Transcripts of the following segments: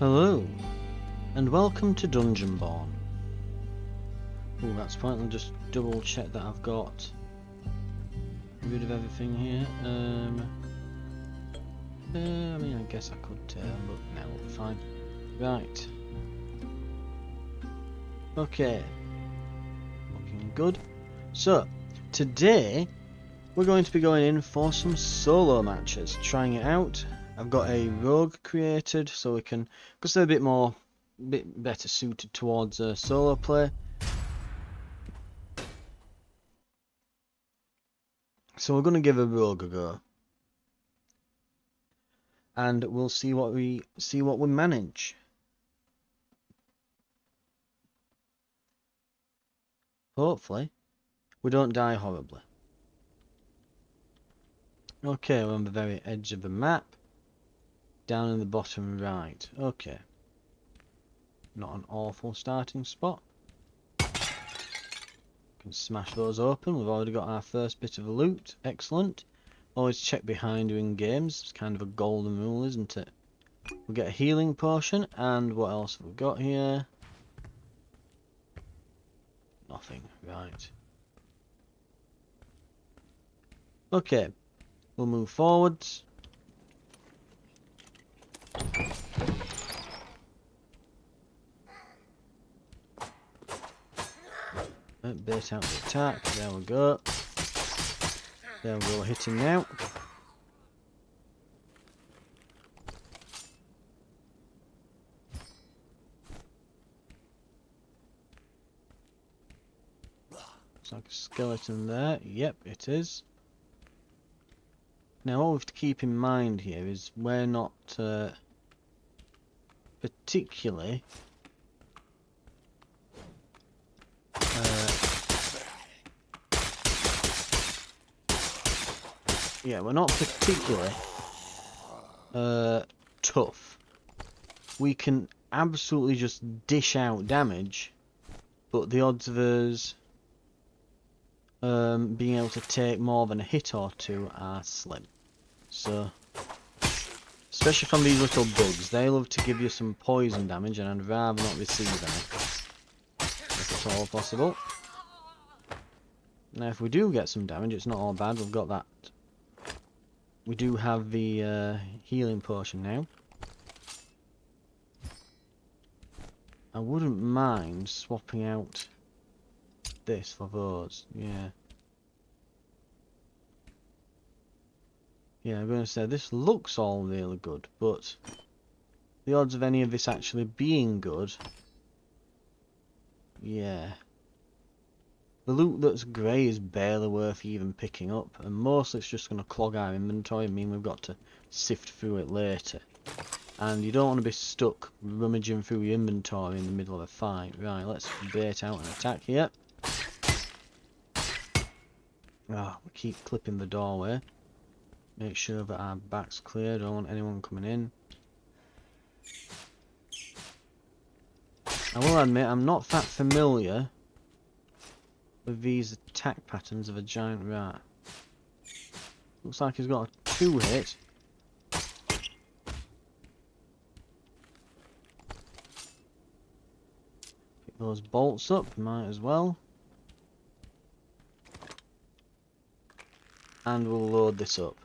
Hello, and welcome to Dungeonborne. Oh, that's fine. I'll just double check that I've got rid of everything here. I mean, I guess I could turn, but no, we'll be fine. Right. Okay. Looking good. So, today we're going to be going in for some solo matches, trying it out. I've got a rogue created, so we can, because they're a bit better suited towards solo play. So we're going to give a rogue a go, and we'll see what we manage. Hopefully, we don't die horribly. Okay, we're on the very edge of the map, down in the bottom right. Okay, not an awful starting spot. Can smash those open. We've already got our first bit of loot. Excellent. Always check behind you in games. It's kind of a golden rule, isn't it? We get a healing potion, and what else have we got here? Nothing. Right. Okay. We'll move forwards. Bait out the attack. There we go. There we go. Hitting now. Looks like a skeleton there. Yep, it is. Now, what we have to keep in mind here is we're not particularly we're not particularly tough. We can absolutely just dish out damage, but the odds of us being able to take more than a hit or two are slim. So, especially from these little bugs, they love to give you some poison damage, and I'd rather not receive any, if at all possible. Now, if we do get some damage, it's not all bad. We've got that. We do have the healing potion now. I wouldn't mind swapping out this for those. Yeah. Yeah, I'm going to say this looks all really good, but the odds of any of this actually being good, yeah. The loot that's grey is barely worth even picking up, and mostly it's just going to clog our inventory and mean we've got to sift through it later. And you don't want to be stuck rummaging through your inventory in the middle of a fight. Right, let's bait out an attack here. Ah, we keep clipping the doorway. Make sure that our back's clear, don't want anyone coming in. I will admit, I'm not that familiar with these attack patterns of a giant rat. Looks like he's got a 2-hit. Pick those bolts up, might as well. And we'll load this up.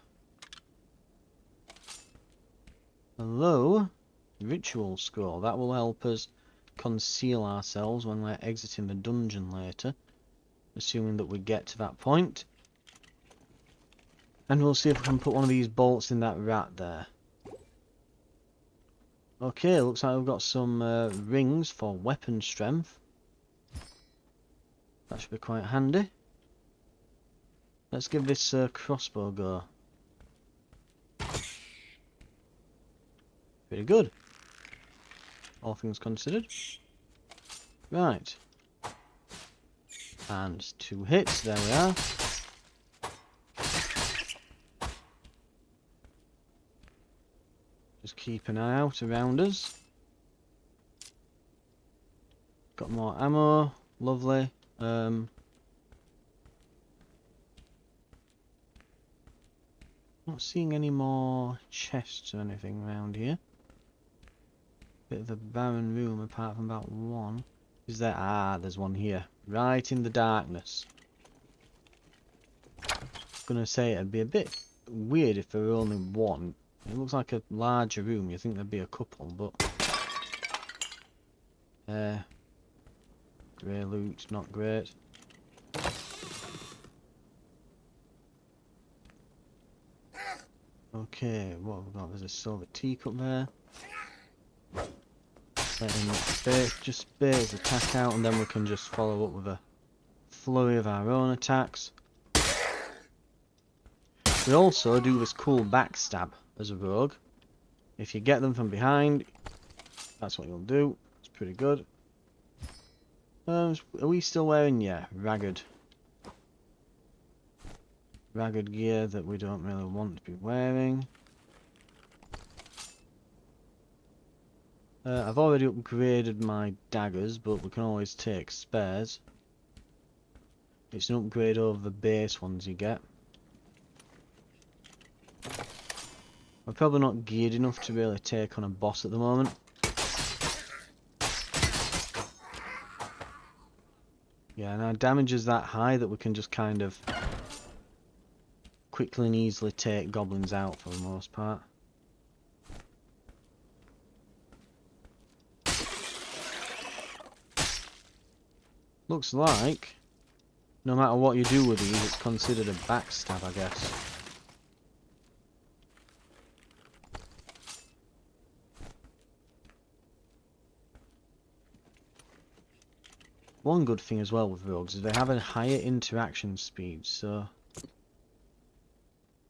Hello, ritual scroll. That will help us conceal ourselves when we're exiting the dungeon later, assuming that we get to that point. And we'll see if we can put one of these bolts in that rat there. Okay, looks like we've got some rings for weapon strength. That should be quite handy. Let's give this crossbow a go. Pretty good, all things considered. Right. And 2 hits, there we are. Just keep an eye out around us. Got more ammo, lovely. Not seeing any more chests or anything around here. Bit of a barren room apart from about one. Is there? Ah, there's one here. Right in the darkness. Gonna say it'd be a bit weird if there were only one. It looks like a larger room. You think there'd be a couple, but grey loot, not great. Okay, what have we got? There's a silver teacup there. Let him just bait his attack out, and then we can just follow up with a flurry of our own attacks. We also do this cool backstab as a rogue. If you get them from behind, that's what you'll do. It's pretty good. Are we still wearing? Yeah, ragged gear that we don't really want to be wearing. I've already upgraded my daggers, but we can always take spares. It's an upgrade over the base ones you get. We're probably not geared enough to really take on a boss at the moment. Yeah, and our damage is that high that we can just kind of quickly and easily take goblins out for the most part. Looks like no matter what you do with these, it's considered a backstab, I guess. One good thing as well with rogues is they have a higher interaction speed, so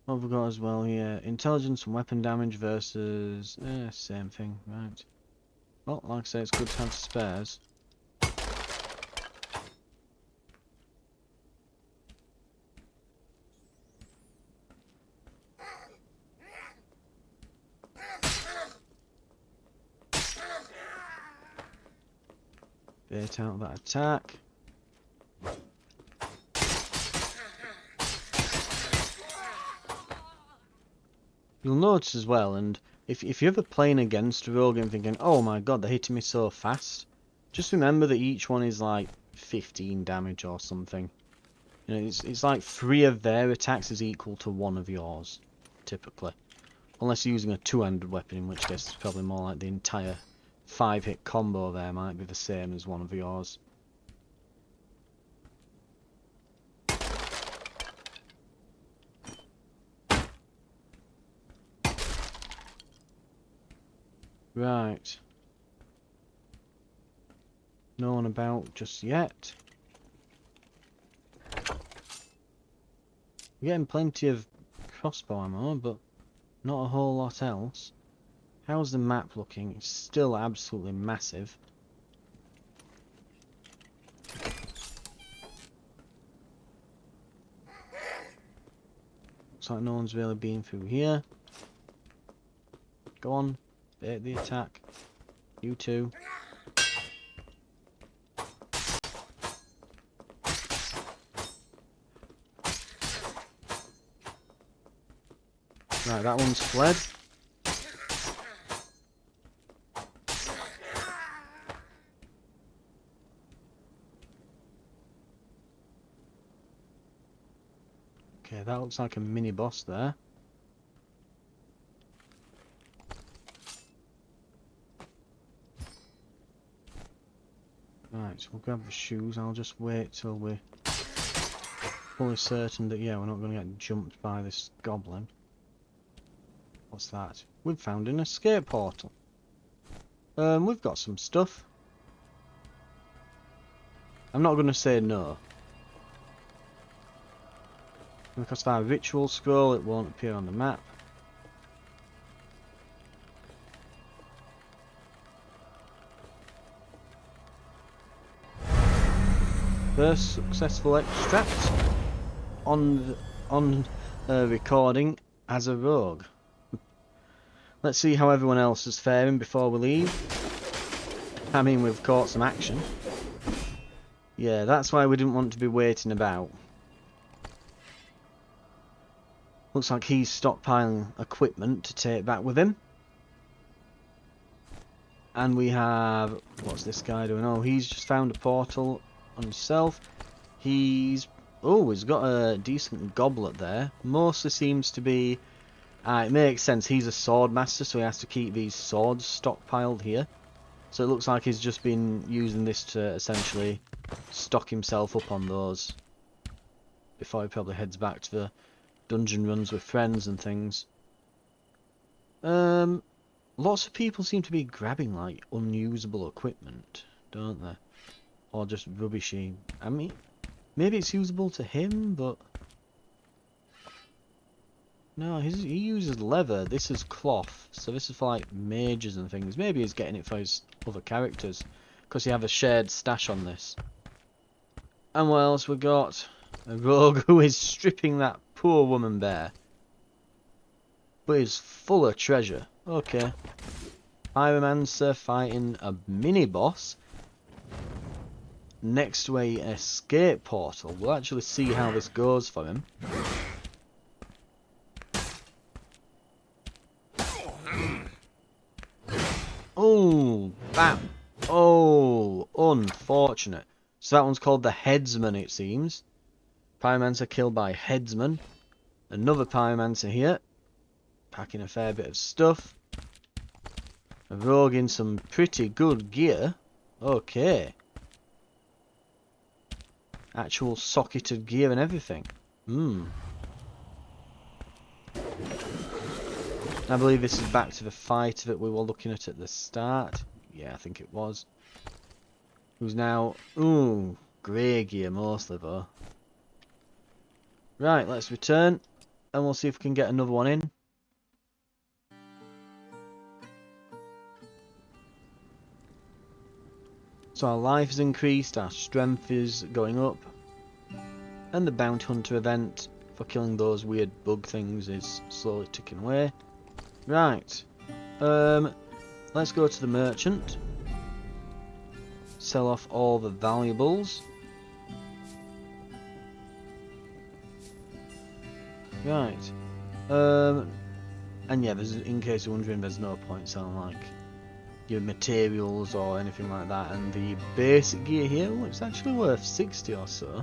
what have we got as well here? Intelligence and weapon damage versus same thing, right. Well, like I say, it's good to have spares. Bait out that attack. You'll notice as well, and if you're ever playing against a rogue and thinking, oh my god, they're hitting me so fast, just remember that each one is like 15 damage or something. You know, it's like 3 of their attacks is equal to 1 of yours, typically. Unless you're using a two-handed weapon, in which case it's probably more like the entire 5-hit combo there might be the same as 1 of yours. Right. No one about just yet. We're getting plenty of crossbow ammo, but not a whole lot else. How's the map looking? It's still absolutely massive. Looks like no one's really been through here. Go on, bait the attack. You too. Right, that one's fled. Okay, that looks like a mini boss there. Right, so we'll grab the shoes. I'll just wait till we're fully certain that, yeah, we're not going to get jumped by this goblin. What's that? We've found an escape portal. We've got some stuff. I'm not going to say no. Because of our ritual scroll, it won't appear on the map. First successful extract on recording as a rogue. Let's see how everyone else is faring before we leave. I mean, we've caught some action. Yeah, that's why we didn't want to be waiting about. Looks like he's stockpiling equipment to take back with him. And we have... What's this guy doing? Oh, he's just found a portal on himself. He's... Oh, he's got a decent goblet there. Mostly seems to be... it makes sense. He's a sword master, so he has to keep these swords stockpiled here. So it looks like he's just been using this to essentially stock himself up on those before he probably heads back to the dungeon runs with friends and things. Lots of people seem to be grabbing like unusable equipment, don't they? Or just rubbishy. I mean, maybe it's usable to him, but no, he uses leather. This is cloth, so this is for like mages and things. Maybe he's getting it for his other characters, because you have a shared stash on this. And what else we got? A rogue who is stripping that poor woman bare, but is full of treasure. Okay. Pyromancer fighting a mini-boss next to a escape portal. We'll actually see how this goes for him. Oh, bam. Oh, unfortunate. So that one's called the Headsman, it seems. Pyromancer killed by Headsman. Another Pyromancer here. Packing a fair bit of stuff. A rogue in some pretty good gear. Okay. Actual socketed gear and everything. I believe this is back to the fight that we were looking at the start. Yeah, I think it was. Who's now... Ooh, grey gear mostly though. Right, let's return. And we'll see if we can get another one in. So our life is increased, our strength is going up, and the bounty hunter event for killing those weird bug things is slowly ticking away. Right, let's go to the merchant, sell off all the valuables. Right, and yeah, in case you're wondering, there's no point selling like your materials or anything like that, and the basic gear here, well, it's actually worth 60 or so.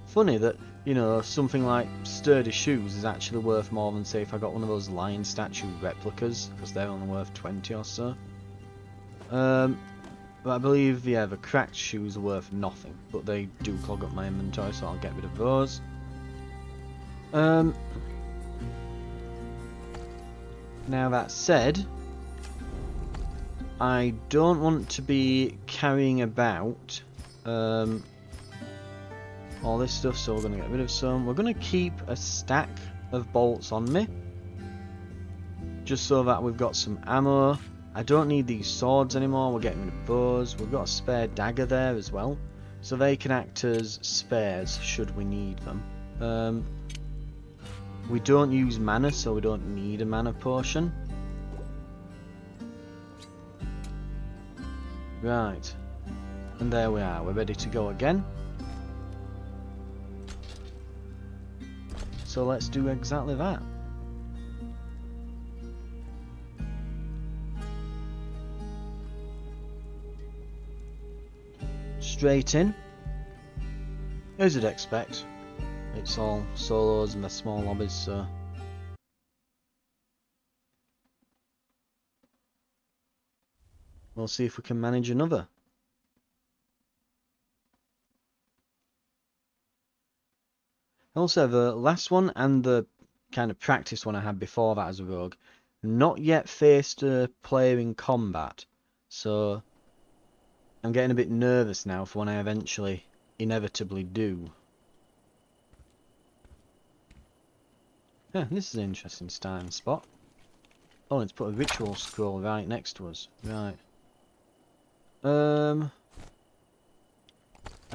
Funny that, you know, something like sturdy shoes is actually worth more than, say, if I got one of those lion statue replicas, because they're only worth 20 or so. But I believe, yeah, the cracked shoes are worth nothing, but they do clog up my inventory, so I'll get rid of those. Now that said, I don't want to be carrying about all this stuff, so we're going to get rid of some. We're going to keep a stack of bolts on me, just so that we've got some ammo. I don't need these swords anymore, we're getting rid of those. We've got a spare dagger there as well, so they can act as spares should we need them. We don't use mana, so we don't need a mana potion. Right, and there we are, we're ready to go again. So let's do exactly that. Straight in, as you'd expect. It's all solos and the small lobbies, so... We'll see if we can manage another. Also, the last one and the kind of practice one I had before that as a rogue, not yet faced a player in combat, so I'm getting a bit nervous now for when I eventually, inevitably do. Yeah, this is an interesting starting spot. Oh, let's put a ritual scroll right next to us. Right. I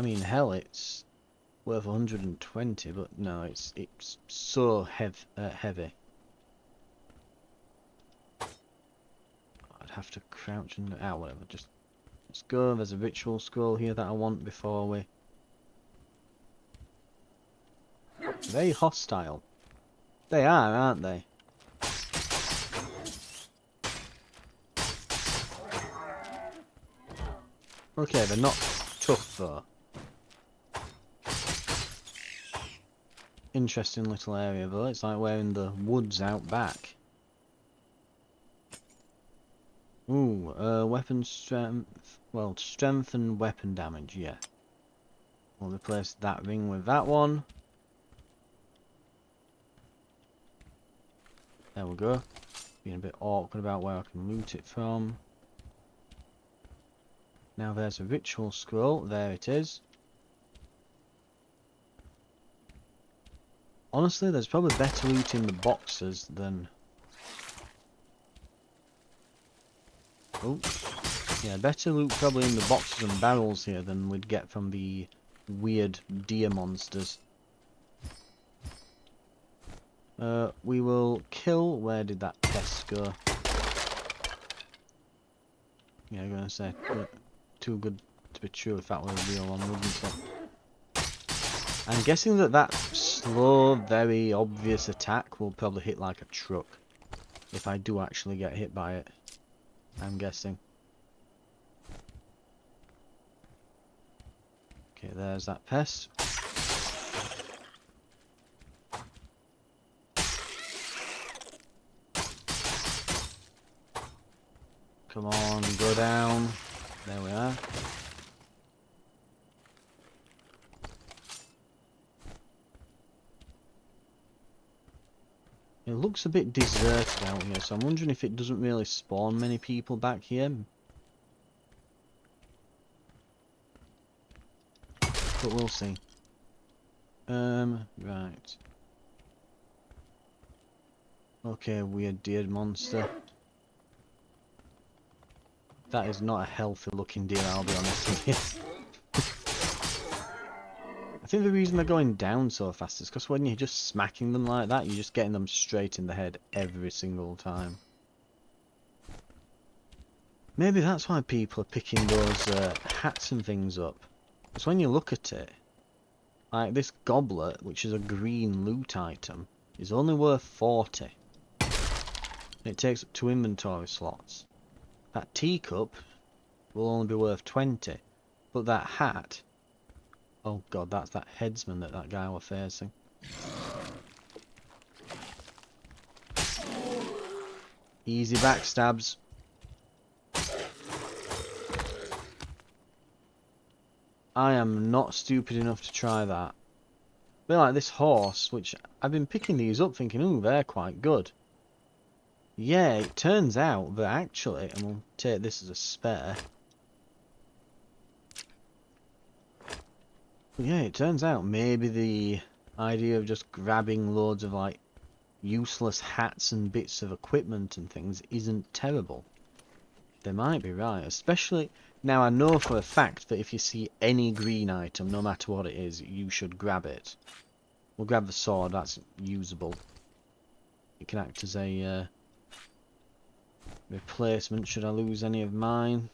mean, hell, it's worth 120, but no, it's so heavy. I'd have to crouch and whatever. Just let's go. There's a ritual scroll here that I want before we. Very hostile. They are, aren't they? Okay, they're not tough though. Interesting little area though. It's like we're in the woods out back. Ooh, weapon strength. Well, strength and weapon damage, yeah. We'll replace that ring with that one. There we go. Being a bit awkward about where I can loot it from. Now there's a ritual scroll. There it is. Honestly, there's probably better loot in the boxes than... Oh, yeah, better loot probably in the boxes and barrels here than we'd get from the weird deer monsters. We will kill... Where did that pest go? Yeah, I'm gonna say too good to be true if that were a real one, wouldn't it? I'm guessing that that slow, very obvious attack will probably hit like a truck. If I do actually get hit by it. I'm guessing. Okay, there's that pest. Come on, go down. There we are. It looks a bit deserted out here, so I'm wondering if it doesn't really spawn many people back here. But we'll see. Right. Okay, weird deer monster. That is not a healthy looking deer, I'll be honest with you. I think the reason they're going down so fast is because when you're just smacking them like that, you're just getting them straight in the head every single time. Maybe that's why people are picking those hats and things up. Because when you look at it, like this goblet, which is a green loot item, is only worth 40. It takes up 2 inventory slots. That teacup will only be worth 20. But that hat... Oh god, that's that headsman that guy was facing. Easy backstabs. I am not stupid enough to try that. A bit like this horse, which I've been picking these up thinking, ooh, they're quite good. Yeah, it turns out that actually, and we'll take this as a spare. But yeah, it turns out maybe the idea of just grabbing loads of like useless hats and bits of equipment and things isn't terrible. They might be right, especially now I know for a fact that if you see any green item, no matter what it is, you should grab it. We'll grab the sword, that's usable. It can act as a replacement should I lose any of mine.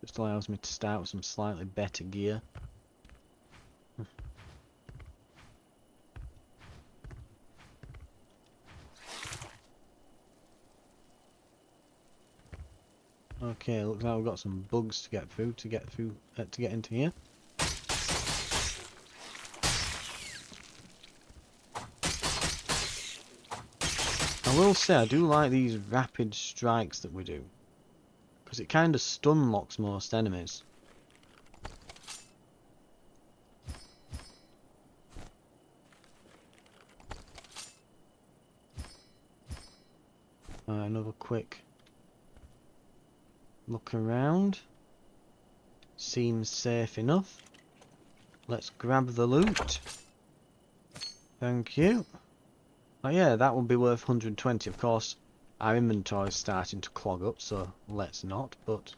Just allows me to start with some slightly better gear. Okay, looks like we've got some bugs to get through to get into here. I will say I do like these rapid strikes that we do, because it kind of stun locks most enemies. Another quick look around. Seems safe enough. Let's grab the loot. Thank you. Oh yeah, that will be worth 120. Of course, our inventory is starting to clog up, so let's not, but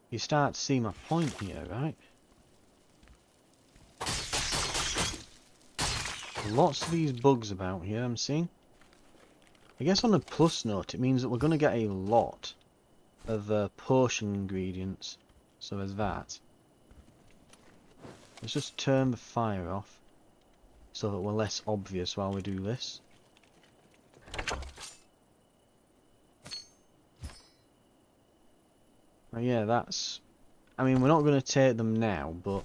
you start to see my point here, right? Lots of these bugs about here, I'm seeing. I guess on a plus note, it means that we're going to get a lot of potion ingredients. So there's that. Let's just turn the fire off so that we're less obvious while we do this. Oh, yeah, that's... I mean, we're not going to take them now, but...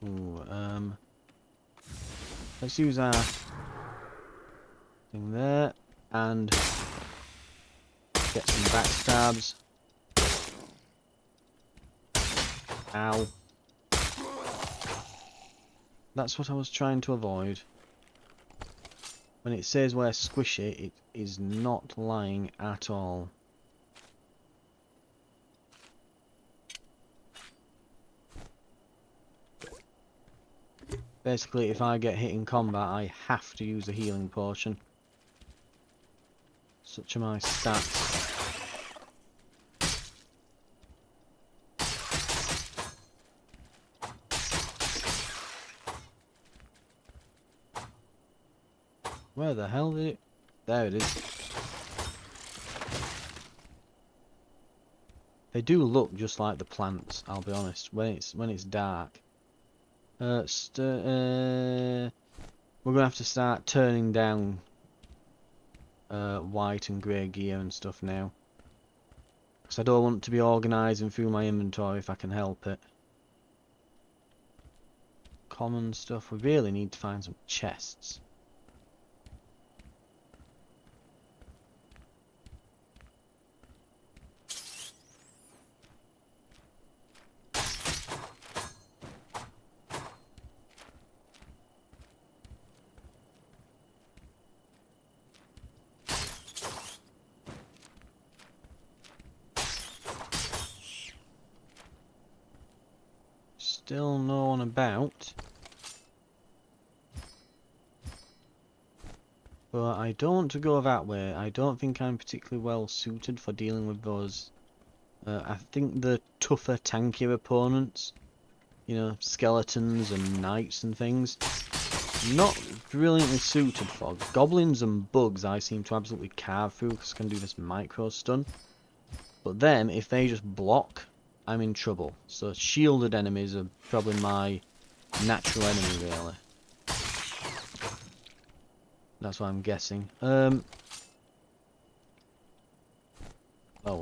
Ooh, let's use our thing there, and get some backstabs. Ow. That's what I was trying to avoid. When it says we're squishy, it is not lying at all. Basically, if I get hit in combat, I have to use a healing potion. Such are my stats. Where the hell did it... There it is. They do look just like the plants, I'll be honest, when it's dark. We're gonna have to start turning down white and grey gear and stuff now. Because I don't want to be organising through my inventory if I can help it. Common stuff, we really need to find some chests. Still no one about. But I don't want to go that way. I don't think I'm particularly well suited for dealing with those. I think the tougher, tankier opponents, you know, skeletons and knights and things, not brilliantly suited for. Goblins and bugs I seem to absolutely carve through because I can do this micro stun. But then, if they just block, I'm in trouble. So shielded enemies are probably my natural enemy, really. That's what I'm guessing. Oh,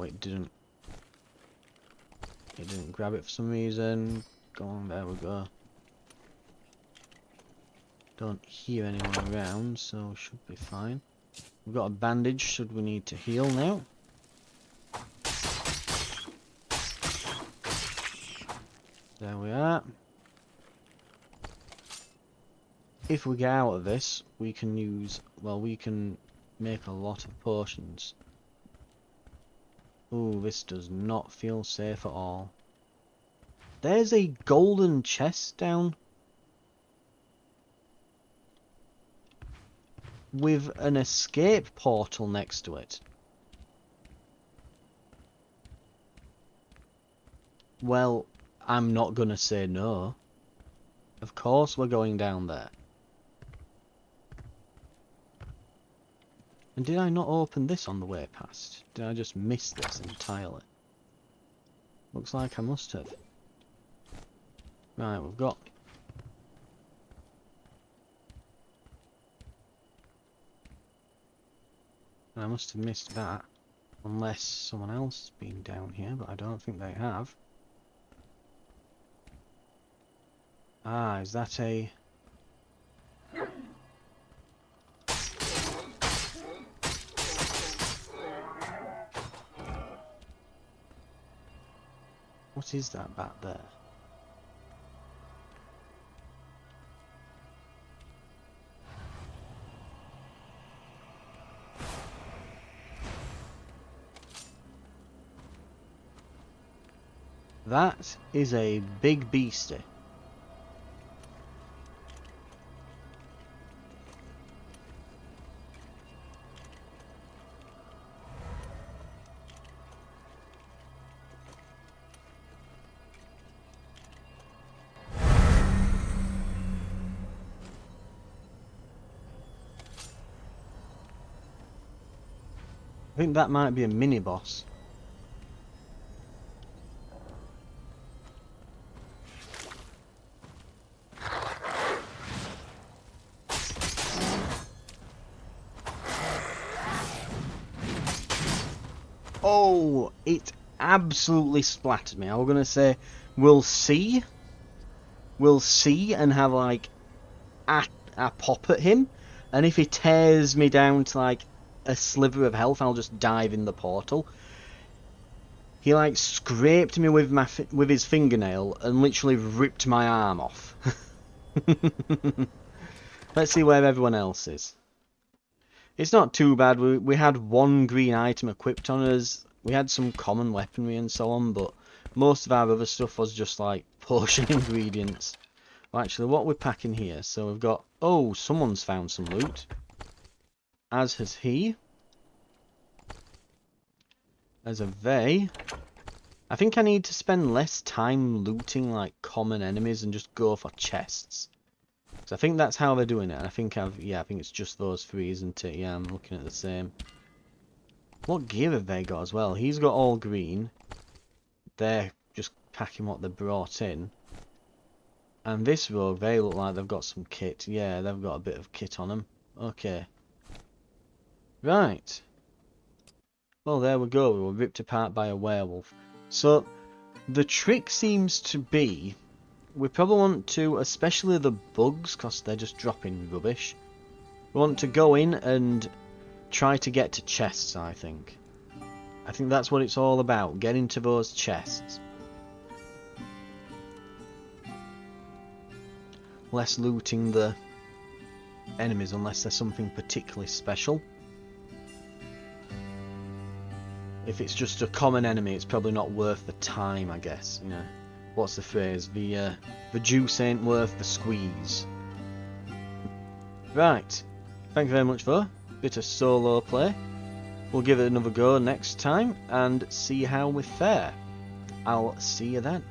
it didn't. It didn't grab it for some reason. Go on, there we go. Don't hear anyone around, so should be fine. We've got a bandage should we need to heal now. There we are. If we get out of this, we can use... Well, we can make a lot of potions. Ooh, this does not feel safe at all. There's a golden chest down. With an escape portal next to it. Well, I'm not gonna say no. Of course we're going down there. And did I not open this on the way past? Did I just miss this entirely? Looks like I must have. Right, we've got... I must have missed that. Unless someone else has been down here, but I don't think they have. Ah, is that a... What is that back there? That is a big beastie. I think that might be a mini-boss. Oh, it absolutely splattered me. I was gonna say, we'll see. We'll see and have like a pop at him. And if he tears me down to like a sliver of health, I'll just dive in the portal. He like scraped me with with his fingernail and literally ripped my arm off. Let's see where everyone else is. It's not too bad. We had one green item equipped on us. We had some common weaponry and so on, but most of our other stuff was just like potion ingredients. Well, actually, what we're packing here, so we've got... Oh, someone's found some loot. As has he. As have they. I think I need to spend less time looting like common enemies and just go for chests. So I think that's how they're doing it. And I think I think it's just those three, isn't it? Yeah, I'm looking at the same. What gear have they got as well? He's got all green. They're just packing what they brought in. And this rogue, they look like they've got some kit. Yeah, they've got a bit of kit on them. Okay. Right. Well, there we go. We were ripped apart by a werewolf. So, the trick seems to be... We probably want to, especially the bugs, because they're just dropping rubbish. We want to go in and try to get to chests, I think. I think that's what it's all about. Getting to those chests. Less looting the enemies unless there's something particularly special. If it's just a common enemy, it's probably not worth the time, I guess. You know, what's the phrase? The juice ain't worth the squeeze. Right. Thank you very much for a bit of solo play. We'll give it another go next time and see how we fare. I'll see you then.